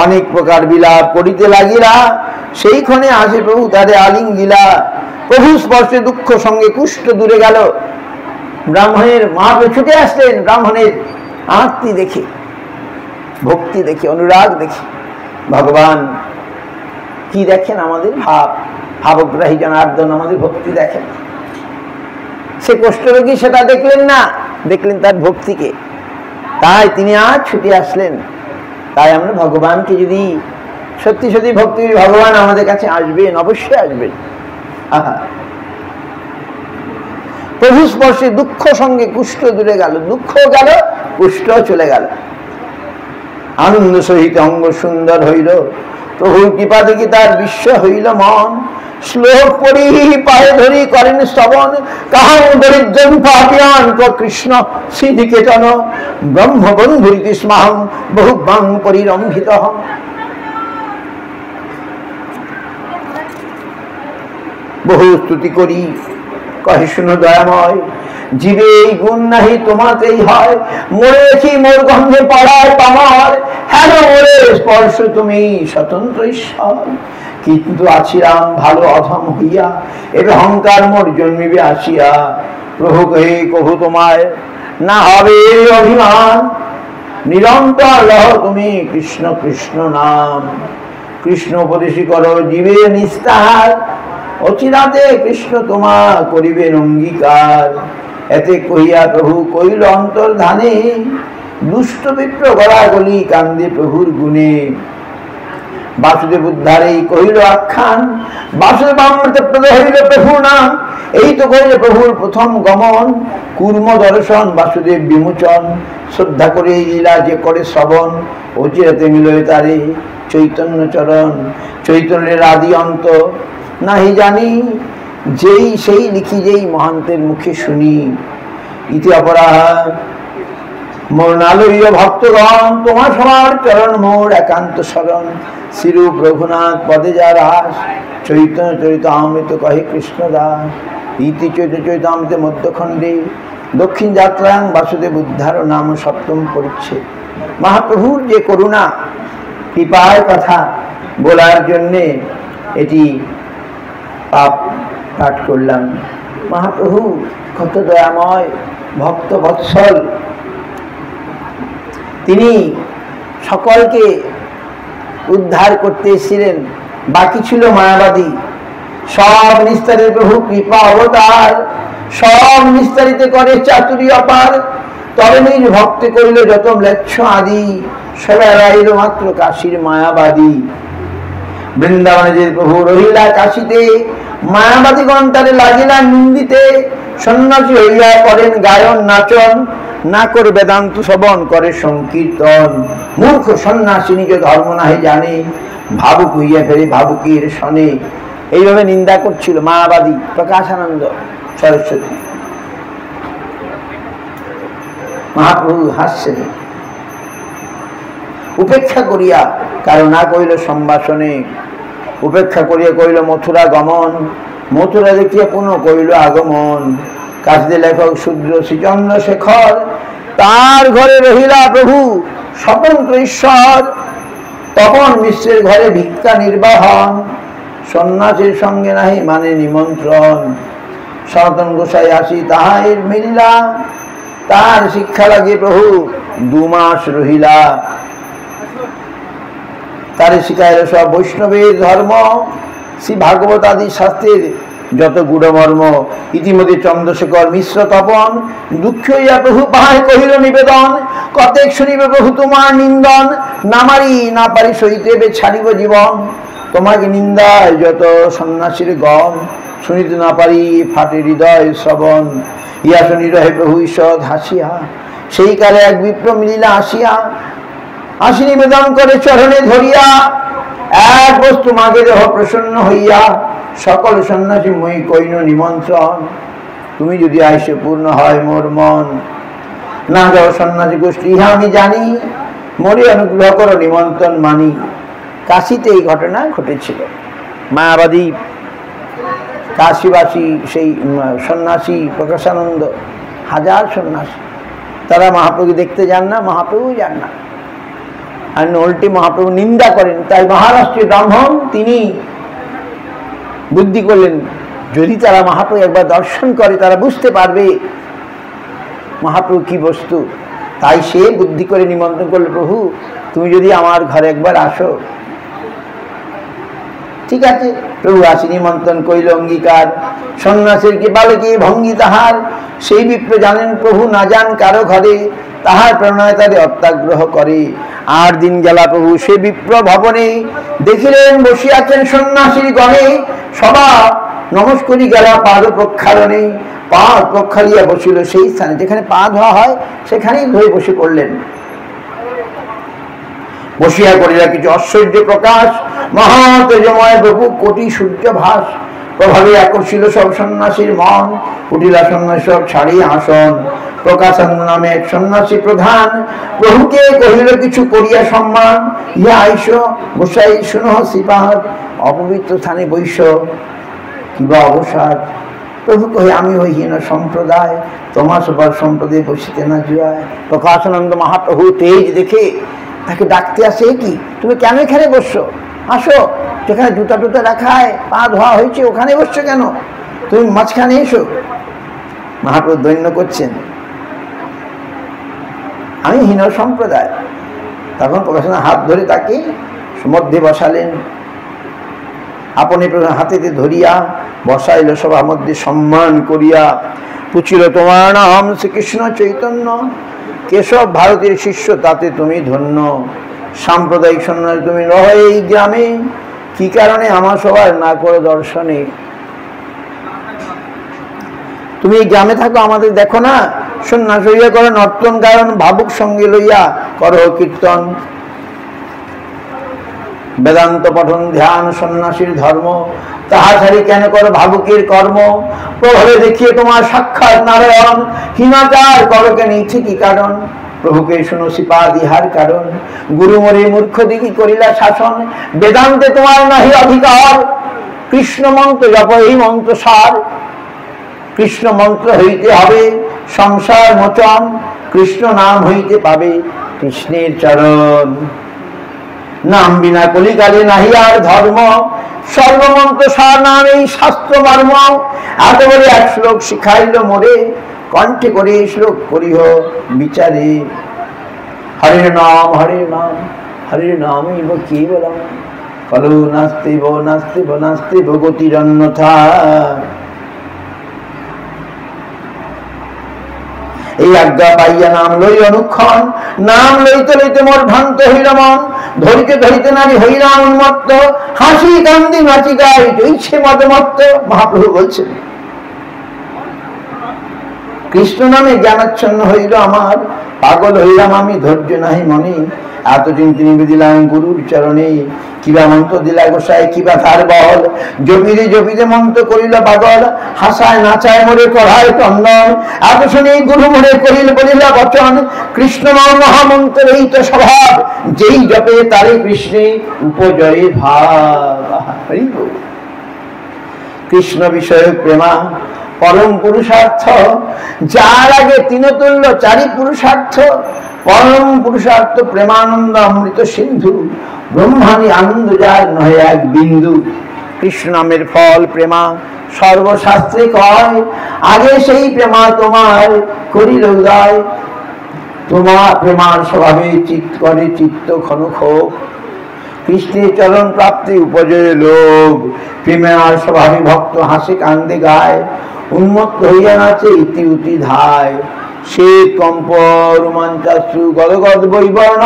অনেক প্রকার বিলাপ করিতে লাগিলা, সেইখানে আসে প্রভু তারে আলিঙ্গিলা। প্রভু স্পর্শে দুঃখ সঙ্গে কুষ্ঠ দূরে গেল। ব্রাহ্মণের মহাপ্রভু ছুটে আসলেন, ব্রাহ্মণের আরতি দেখে, ভক্তি দেখে, অনুরাগ দেখে। ভগবান কি দেখেন? আমাদের ভাব, ভাবগ্রাহী জনার্দন আমাদের ভক্তি দেখেন। সে কুষ্ঠরোগী সেটা দেখলেন না, দেখলেন তার ভক্তিকে। তাই তিনি আজ ছুটে আসলেন। তাই আমরা ভগবানকে যদি সত্যি সত্যি ভক্তি, ভগবান আমাদের কাছে আসবেন, অবশ্যই আসবেন। আহা, প্রভু স্পর্শে দুঃখ সঙ্গে কুষ্ঠ দূরে গেল, দুঃখ গেল, কুষ্ঠ চলে গেল। আনন্দ সহিত অঙ্গ সুন্দর হইল, প্রভুর কৃপা দেখি তার বিশ্ব হইল মন। শ্লোক পড়ি পায়ে ধরি করেন শ্রবণ, কাহাং দরিদ্রং পাপিয়ান কৃষ্ণ শ্রীনিকেতন। ব্রহ্মবন্ধুরিতি স্মাহং বহুবাং পরিরম্ভিতঃ। বহু স্তুতি করি কহে শুনো দয়াময়, জীবে এই গুণ নাহি তোমাতেই হয়। মরে দেখি মোর গন্ধে পড়ায় পামার, হেন মোরে স্পর্শ তুমি স্বতন্ত্র ঈশ্বর। কিন্তু আছিলাম ভালো অধম হইয়া, এবে অহংকার মোর জন্মিবে আসিয়া। প্রভু কহে কভু তোমায় না হবে অভিমান, নিরন্তর লহ তুমি কৃষ্ণ কৃষ্ণ নাম। কৃষ্ণ উপদেশী করো জীবে নিস্তার, অচিরাতে কৃষ্ণ তোমা করিবেন অঙ্গীকার। এতে কহিয়া প্রভু কইল অন্তর্ধানে, দুষ্ট বিপ্র গলাগলি কান্দে প্রভুর গুণে। বাসুদেব উদ্ধারে কহিল আখ্যান, বাসুদেব অমৃত প্রদ হইল প্রভু নাম। এই তো কহিল প্রভুর প্রথম গমন, কুর্ম দর্শন বাসুদেব বিমোচন। শ্রদ্ধা করে লীলা যে করে শ্রবণ, অচিরাতে মিলয় তারে চৈতন্য চরণ। চৈতন্যের আদি অন্ত নাহি জানি, যেই সেই লিখি যেই মহান্তের মুখে শুনি। ইতি অপরাধ মোর নালইয় ভক্তগণ, তোমার সবার চরণ মোর একান্ত শরণ। শ্রীরূপ রঘুনাথ পদে যার আস, চৈতন্য চরিত অমৃত কহে কৃষ্ণ দাস। ইতি চৈতন্য চরিতামৃত মধ্যখণ্ডে, দক্ষিণ যাত্রাং বাসুদেব উদ্ধার নাম সপ্তম পরিচ্ছেদ। মহাপ্রভুর যে করুণা কৃপার কথা বলার জন্যে এটি পাঠ করলাম। মহাপ্রভু কত দয়াময়, ভক্ত বৎসল। তিনি সকলকে উদ্ধার করতে এসেছিলেন, বাকি ছিল মায়াবাদী। সব নিস্তারিত প্রভু কৃপা অবতার, সব নিস্তারিত করে চাতুরী অপার। তবে নিজ ভক্তি করিল যত ম্লেচ্ছ আদি, সবে রাইল মাত্র কাশীর মায়াবাদী। বৃন্দাবনে যে প্রভু রহিলা কাশীতে, মায়াবাদী গণতারে লাগিলা নিন্দিতে। সন্ন্যাসী হইয়া করেন গায়ন নাচন, না করে বেদান্ত শ্রবণ করে সংকীর্তন। মূর্খ সন্ন্যাসী নিজ ধর্ম নাহি জানে, ভাবুক হইয়া ফেরে ভাবুকের শনে। এইভাবে নিন্দা করছিল মায়াবাদী প্রকাশানন্দ সরস্বতী। মহাপ্রভু হাসছেন, উপেক্ষা করিয়া কারো না কইল সম্ভাষণে। উপেক্ষা করিয়া কইল মথুরা গমন, মথুরা দেখিয়া পুনঃ কইল আগমন। কাশীতে লেখক শূদ্র শ্রীচন্দ্র শেখর, তার ঘরে রহিলা প্রভু স্বতন্ত্র ঈশ্বর। তখন মিশ্রের ঘরে ভিক্ষা নির্বাহন, সন্ন্যাসীর সঙ্গে নাহি মানে নিমন্ত্রণ। সনাতন গোসাই আসি তাহাই মিলিলা, তার শিক্ষা লাগে প্রভু 2 মাস রহিলা। তারে শিখাইল সব বৈষ্ণবের ধর্ম, শ্রী ভাগবত আদি শাস্ত্রের যত গূঢ়মর্ম। ইতিমধ্যে চন্দ্রশেখর মিশ্র তপন দুঃখ হইয়া প্রভু পাহায় কহিল নিবেদন, কতেক শুনিবে প্রভু তোমার নিন্দন, না মারি না পারি সইতে ছাড়িব জীবন। তোমাকে নিন্দায় যত সন্ন্যাসীর গণ, শুনিতে না পারি ফাটে হৃদয় শ্রবণ। ইয়া শুনি রহে প্রভু ঈষৎ হাসিয়া, সেই কালে এক বিপ্র মিলিলা আসিয়া, আসি নিবেদন করে চরণে ধরিয়া, এক বস্তু মাগে দেহ প্রসন্ন হইয়া, সকল সন্ন্যাসী মই কইন নিমন্ত্রণ। তুমি যদি আইসে পূর্ণ হয় মোর মন, না যাও সন্ন্যাসী গোষ্ঠী ইহা আমি জানি, মরে অনুগ্রহ করো নিমন্ত্রণ মানি। কাশীতে এই ঘটনা ঘটেছিল। মায়াবাদী কাশীবাসী সেই সন্ন্যাসী প্রকাশানন্দ, 1000 সন্ন্যাসী, তারা মহাপ্রভু দেখতে যান না, মহাপ্রভু যান না, আর উল্টে মহাপ্রভু নিন্দা করেন। তাই মহারাষ্ট্রের ব্রাহ্মণ তিনি বুদ্ধি করলেন, যদি তারা মহাপ্রভু একবার দর্শন করে তারা বুঝতে পারবে মহাপ্রভু কি বস্তু। তাই সে বুদ্ধি করে নিমন্ত্রণ করলো, প্রভু তুমি যদি আমার ঘরে একবার আসো। ঠিক আছে, প্রভু আসি নিমন্ত্রণ কইল অঙ্গীকার, সন্ন্যাসীর কি বালে কি ভঙ্গি তাহার, সেই বিপ্র জানেন প্রভু না যান কারো ঘরে, তাহার প্রণয় তাদের অত্যাগ্রহ করে। 8 দিন গেলা প্রভু সে বিপ্র ভবনে, দেখিলেন বসিয়াছেন সন্ন্যাসীর গণে, সবা নমস্করি গেলা পাদ প্রক্ষালনে। পা প্রক্ষালিয়া বসিল সেই স্থানে, যেখানে পা ধোয়া হয় সেখানেই ধরে বসে পড়লেন। বসিয়া করিলা কিছু ঐশ্বর্য প্রকাশ, মহা তেজময় প্রভু কোটি সূর্য ভাস। প্রভাবে আকর্ষিল সব সন্ন্যাসীর মন, উঠিলা সন্ন্যাসী সব ছাড়িয়া আসন। প্রকাশানন্দ নামে এক সন্ন্যাসী প্রধান, প্রভুকে কহিল কিছু করিয়া সম্মান। ইহা আইস গোসাই শুনহ শ্রীপাদ, অপবিত্র স্থানে বৈশ্য কিবা অবসাদ। প্রভু কহে আমি হই হীন সম্প্রদায়, তোমার সবার সম্প্রদায় বসিতে না জুয়ায়। প্রকাশানন্দ মহাপ্রভু তেজ দেখে তাকে ডাকতে আসে, কি তুমি কেন এখানে বসছো, আসো, যেখানে জুতা টুতা রাখায় পা ধোয়া হয়েছে ওখানে বসছো কেন, তুমি মাঝখানে এসো। মহাপ্রভু দৈন্য করছেন, আমি হীন সম্প্রদায়। তখন প্রকাশানন্দ হাত ধরে তাকে মধ্যে বসালেন, আপনি হাতেতে ধরিয়া বসাইল সবার মধ্যে সম্মান করিয়া। পুছিল তোমার নাম শ্রীকৃষ্ণ চৈতন্য, কেশব ভারতের শিষ্য তাতে তুমি ধন্য। সাম্প্রদায়িক সন্ন্যাসী তুমি রহ এই গ্রামে, কি কারণে আমার সবার না করো দর্শনে। তুমি এই গ্রামে থাকো, আমাদের দেখো না। সন্ন্যাস হইয়া করো নর্তন গায়ন, ভাবুক সঙ্গে লইয়া করো কীর্তন। বেদান্ত পঠন ধ্যান সন্ন্যাসীর ধর্ম, তাহা ছাড়ি কেন করো ভাবুকের কর্ম। প্রভাবে দেখিয়ে তোমার সাক্ষাৎ নারায়ণ, হীনাচার করো কেন ইচ্ছে কি কারণ। প্রভুকে শুনো শ্রীপাদ ইহার কারণ, গুরু মরে মূর্খ দিকে করিলা শাসন। বেদান্তে তোমার নাহি অধিকার, কৃষ্ণ মন্ত্র জপ এই মন্ত্র সার। কৃষ্ণ মন্ত্র হইতে হবে সংসার মোচন, কৃষ্ণ নাম হইতে পাবে কৃষ্ণের চরণ। নাম বিনা কলিকালে নাহি আর ধর্ম, সর্বমন্ত্র সার নাম এই শাস্ত্র মর্ম। এত বলে 1 শ্লোক শিখাইল মোরে, কণ্ঠে করে শ্লোক করিহ বিচারে। হরে নাম হরে নাম হরে নাম কেবলম, কলো নাস্তিব নাস্তিব নাস্তিব গতিরন্যথা। এই আজ্ঞা পাইয়া নাম লই অনুক্ষণ, নাম লইতে লইতে মোর ভ্রান্ত হইল মন। ধরিতে ধরিতে নারী হইলাম উন্মত্ত, হাসি কান্দি নাচি গাই জৈছে মদমত্ত। মহাপ্রভু বলছেন, কৃষ্ণ নামে জ্ঞানাচ্ছন্ন হইল আমার, পাগল হইলাম আমি ধৈর্য নাহি মনে। এত চিন্তি নিবেদিলাম গুরুর চরণে, কিবা মন্ত্র দিলা গোসাই কিবা তার বল। জপিতে জপিতে মন্ত্র করিল পাগল, হাসায় নাচায় মোরে কড়ায় চন্দন। এত শুনে গুরু মোরে করিল বলিলা বচন, কৃষ্ণ নাম মহামন্ত্র এই তো স্বভাব, যেই জপে তারে কৃষ্ণে উপজয়ে ভাব। কৃষ্ণ বিষয় প্রেমা পরম পুরুষার্থ, যার আগে তিনতুল্য চারি পুরুষার্থ, পরম পুরুষার্থ প্রেমানন্দ অমৃত সিন্ধু, ব্রহ্মাণী আনন্দ যার নহে এক বিন্দু। কৃষ্ণ নামের ফল প্রেমা, সর্বশাস্ত্রে কয়, আগে সেই প্রেমা তোমার করিল উদয়। তোমার প্রেমার স্বভাবে চিত্ত করে চিত্ত ক্ষণক্ষোভ, কৃষ্ণের চরণ প্রাপ্তি উপজয় লোভ। প্রেমার স্বভাবে ভক্ত হাসে কান্দে গায়, উন্মত্ত হইয়া নাচে ইতি উতি ধায়। সে কম্প রোমাঞ্চাশ্রু গদগদ বৈবর্ণ,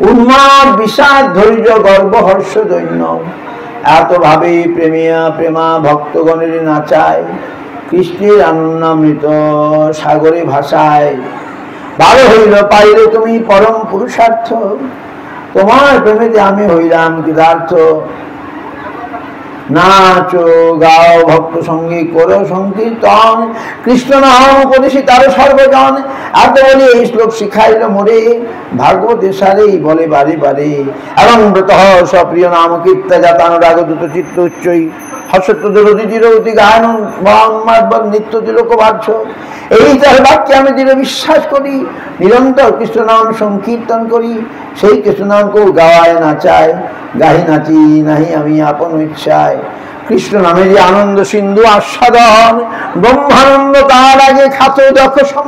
উন্মাদ বিষাদ ধৈর্য গর্ব হর্ষ দৈন্য। এত ভাবে প্রেমিয়া প্রেমা ভক্তগণের নাচায়, কৃষ্ণের আনন্দামৃত সাগরে ভাসায়। ভালো হইল পাইলে তুমি পরম পুরুষার্থ, তোমার প্রেমেতে আমি হইলাম কৃতার্থ। নাচো গাও ভক্ত সঙ্গে করো সংকীর্তন, কৃষ্ণ নাম উপদেশী তার সর্বজন। এত বলে এই শ্লোক শিখাইল মোরে, ভাগবত সারেই বলে বারে বারে। এবং ব্রত সপ্রিয় নাম কীর্তা জাতানুরাগ দ্রুত চিত্ত উচ্চই, হর্ষত্ব দুরতির অতি গায়ন নিত্য তিলক বার্ছ। এই তার বাক্যে আমি দৃঢ় বিশ্বাস করি, নিরন্তর কৃষ্ণ নাম সংকীর্তন করি। সেই কৃষ্ণ নামকেও গাওয়ায় নাচায়, গাহি নাচি নাহি আমি আপন ইচ্ছায়। কৃষ্ণ নামে যে আনন্দ সিন্ধু আস্বাদন, ব্রহ্মানন্দ তার আগে খাত দক্ষ সম।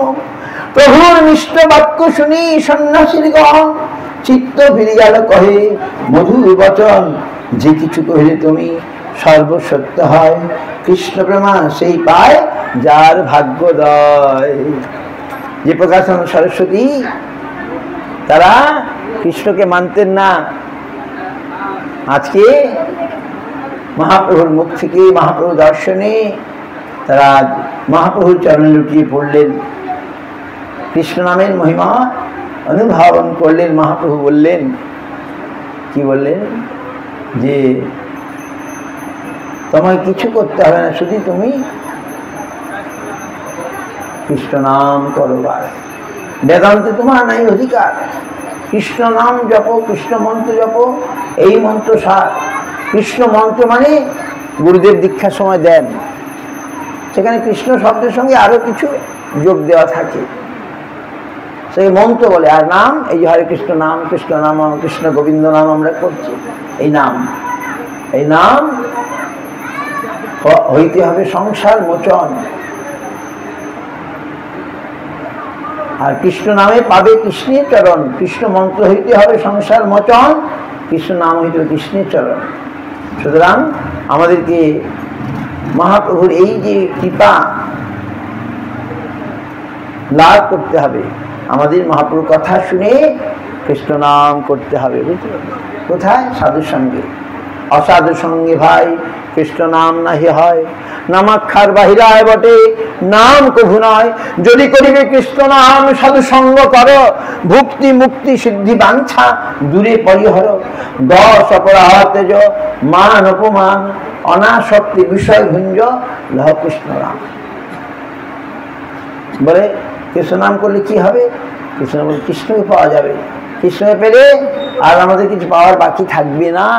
প্রভুর মিষ্ট বাক্য শুনি সন্ন্যাসীর গণ, চিত্ত ফিরে গেল কহে মধুর বচন। যে কিছু কহিলে তুমি সর্বসত্য হয়, কৃষ্ণ প্রেমা সেই পায় যার ভাগ্যোদয়। যে প্রকাশন সরস্বতী তারা কৃষ্ণকে মানতেন না, আজকে মহাপ্রভুর মুখ থেকে মহাপ্রভু দর্শনে তারা মহাপ্রভুর চরণে লুটিয়ে পড়লেন, কৃষ্ণ নামের মহিমা অনুধাবন করলেন। মহাপ্রভু বললেন, কি বললেন, যে তোমায় কিছু করতে হবে না, শুধু তুমি কৃষ্ণ নাম করো। বেদান্তে তোমার নাই অধিকার, কৃষ্ণ নাম জপ, কৃষ্ণ মন্ত্র জপ, এই মন্ত্র সার। কৃষ্ণ মন্ত্র মানে গুরুদেব দীক্ষার সময় দেন, সেখানে কৃষ্ণ শব্দের সঙ্গে আরো কিছু যোগ দেওয়া থাকে, সেই মন্ত্র বলে। আর নাম, এই যে হরে কৃষ্ণ নাম, কৃষ্ণ নাম কৃষ্ণ গোবিন্দ নাম আমরা করছি, এই নাম, এই নাম হইতে হবে সংসার মোচন। আর কৃষ্ণ নামে পাবে কৃষ্ণের চরণ, কৃষ্ণ মন্ত্র হইতে হবে সংসার মোচন, কৃষ্ণ নাম হইতে হবে কৃষ্ণের চরণ। সুতরাং আমাদেরকে মহাপ্রভুর এই যে কৃপা লাভ করতে হবে, আমাদের মহাপ্রভুর কথা শুনে কৃষ্ণ নাম করতে হবে, বুঝতে পারবে? কোথায়? সাধুর সঙ্গে। অসাধু সঙ্গে ভাই কৃষ্ণ নাম নাহি হয়, নামাক্ষার বাহিরায় বটে নাম কভু নয়। যদি করিবে কৃষ্ণ নাম সাধু সঙ্গ কর, ভুক্তি মুক্তি সিদ্ধি বাঞ্ছা দূরে পরিহর। দশ অপরাধ তেজ মান অপমান, অনাসক্তি বিষয় ভুঞ্জ লহ কৃষ্ণ নাম। বলে কৃষ্ণ নাম করলে কি হবে? কৃষ্ণ বলে কৃষ্ণকে পাওয়া যাবে, কৃষ্ণকে পেলে আর আমাদের কিছু পাওয়ার বাকি থাকবে না।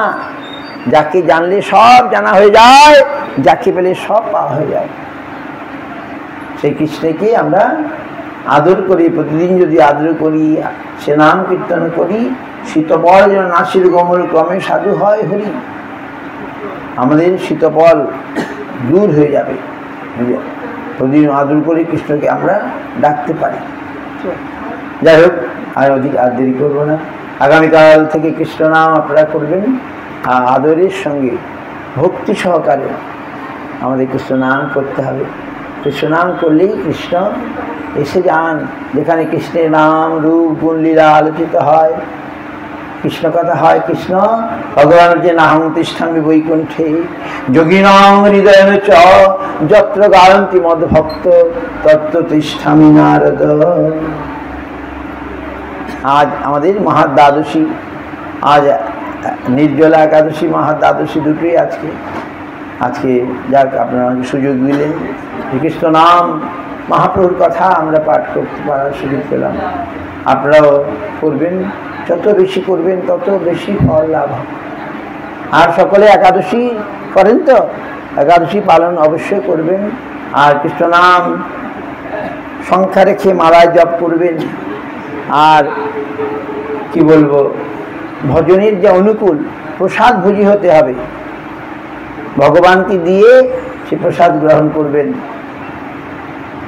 যাকে জানলে সব জানা হয়ে যায়, যাকে পেলে সব পাওয়া হয়ে যায়। সেই কৃষ্ণকে আমরা আদর করি, প্রতিদিন যদি আদর করি, সে নাম কীর্তন করি, শীতপল যেন নাসির গমল ক্রমে সাধু হয় হরি। আমাদের শীতপল দূর হয়ে যাবে, প্রতিদিন আদর করে কৃষ্ণকে আমরা ডাকতে পারি। যাই হোক, আর অধিক আর দেরি করবো না। আগামীকাল থেকে কৃষ্ণ নাম আপনারা করবেন আদরের সঙ্গে, ভক্তি সহকারে আমাদের কৃষ্ণ নাম করতে হবে। কৃষ্ণ নাম করলেই কৃষ্ণ এসে যান। যেখানে কৃষ্ণের নাম রূপ গুণ লীলা আলোচিত হয়, কৃষ্ণ কথা হয়, কৃষ্ণ ভগবানের যে নাম তিষ্ঠামি বৈকুণ্ঠে যোগিনাং হৃদয় চ যত্র গায়ন্তি মদ ভক্ত তত্র তিষ্ঠামি নারদ। আজ আমাদের মহাদ্বাদশী, আজ নির্জলা একাদশী, মহাদ্বাদশী দুটোই আজকে যাক আপনারা সুযোগ দিলেন, কৃষ্ণ নাম মহাপ্রভুর কথা আমরা পাঠ করতে পারার সুযোগ পেলাম। আপনারাও করবেন, যত বেশি করবেন তত বেশি ফল লাভ হবে। আর সকলে একাদশী করেন তো? একাদশী পালন অবশ্যই করবেন। আর কৃষ্ণ নাম সংখ্যা রেখে মালায় জপ করবেন। আর কি বলবো, ভজনের যে অনুকূল প্রসাদ ভোজি হতে হবে, ভগবানকে দিয়ে সে প্রসাদ গ্রহণ করবেন,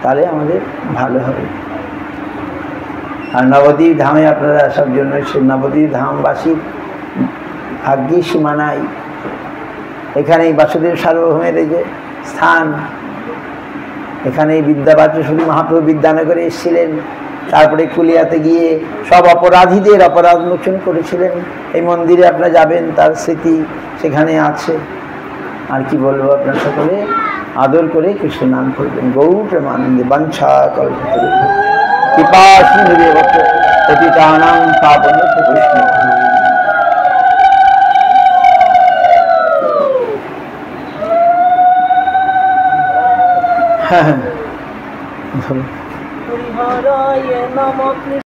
তাহলে আমাদের ভালো হবে। আর নবদ্বীপ ধামে আপনারা সব জন্য সে নবদ্বীপ ধামবাসীর ভাগ্যে সীমা নাই। এখানেই বাসুদেব সার্বভৌমের যে স্থান, এখানেই বিদ্যাবাচস্পতি মহাপ্রভু বিদ্যানগরে এসেছিলেন, তারপরে কুলিয়াতে গিয়ে সব অপরাধীদের অপরাধ মোচন করেছিলেন। এই মন্দিরে আপনারা যাবেন, তার স্মৃতি সেখানে আছে। আর কি বলবো, আপনার সকলে আদর করে কৃষ্ণ নাম করবেন। গৌর প্রেমানন্দে বাঞ্ছা কল্পতরু কৃপা সিন্ধুদেব পতিতানাং পাবনেভ্যো বৈষ্ণবেভ্যো। হ্যাঁ হ্যাঁ।